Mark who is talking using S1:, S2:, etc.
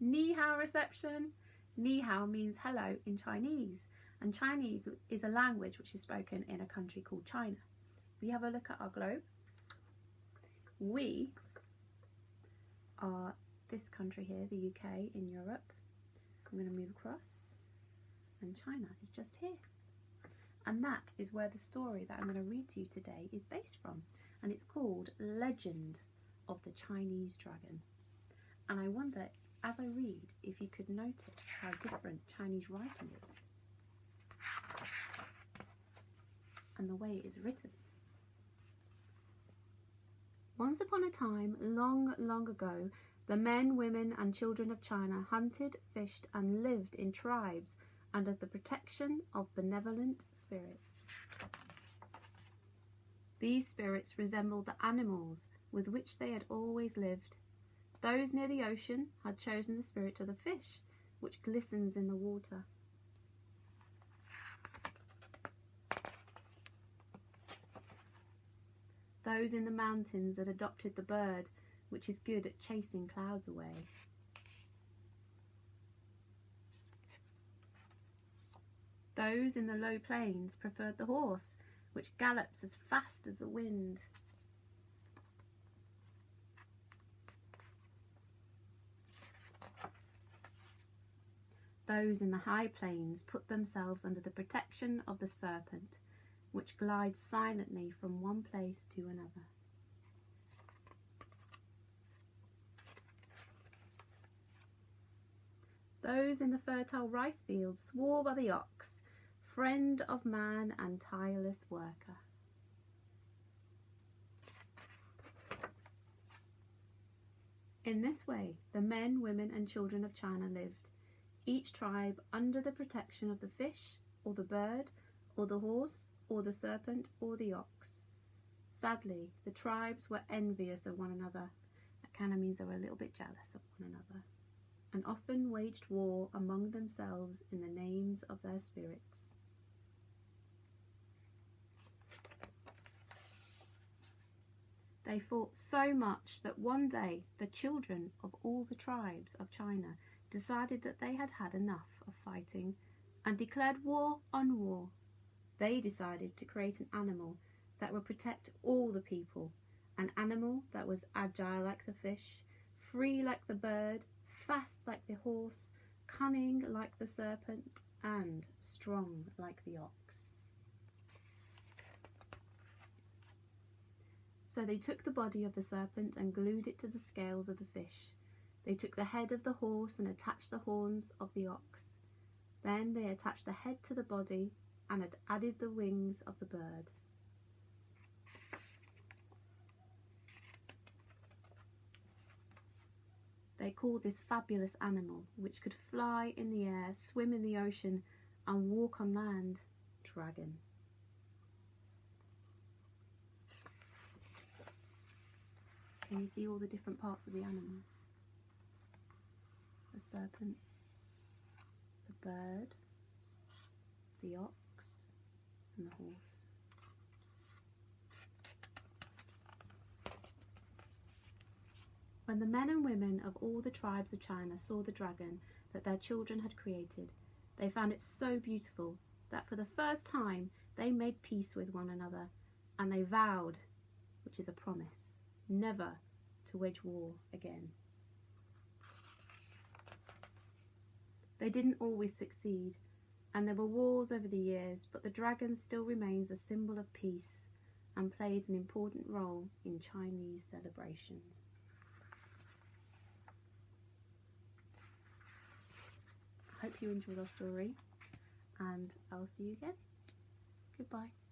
S1: Ni hao reception. Ni hao means hello in Chinese, and Chinese is a language which is spoken in a country called China. If we have a look at our globe, we are this country here, the UK in Europe. I'm going to move across, and China is just here. And that is where the story that I'm going to read to you today is based from, and it's called Legend of the Chinese Dragon. And I wonder, as I read, if you could notice how different Chinese writing is and the way it is written. Once upon a time, long, long ago, the men, women and children of China hunted, fished and lived in tribes under the protection of benevolent spirits. These spirits resembled the animals with which they had always lived. Those near the ocean had chosen the spirit of the fish, which glistens in the water. Those in the mountains had adopted the bird, which is good at chasing clouds away. Those in the low plains preferred the horse, which gallops as fast as the wind. Those in the high plains put themselves under the protection of the serpent, which glides silently from one place to another. Those in the fertile rice fields swore by the ox, friend of man and tireless worker. In this way, the men, women and children of China lived, each tribe under the protection of the fish, or the bird, or the horse, or the serpent, or the ox. Sadly, the tribes were envious of one another. That kind of means they were a little bit jealous of one another, and often waged war among themselves in the names of their spirits. They fought so much that one day the children of all the tribes of China decided that they had had enough of fighting and declared war on war. They decided to create an animal that would protect all the people, an animal that was agile like the fish, free like the bird, fast like the horse, cunning like the serpent, and strong like the ox. So they took the body of the serpent and glued it to the scales of the fish. They took the head of the horse and attached the horns of the ox. Then they attached the head to the body and had added the wings of the bird. They called this fabulous animal, which could fly in the air, swim in the ocean and walk on land, dragon. Can you see all the different parts of the animals? The serpent, the bird, the ox, and the horse. When the men and women of all the tribes of China saw the dragon that their children had created, they found it so beautiful that for the first time they made peace with one another, and they vowed, which is a promise, never to wage war again. They didn't always succeed, and there were wars over the years, but the dragon still remains a symbol of peace and plays an important role in Chinese celebrations. I hope you enjoyed our story, and I'll see you again. Goodbye.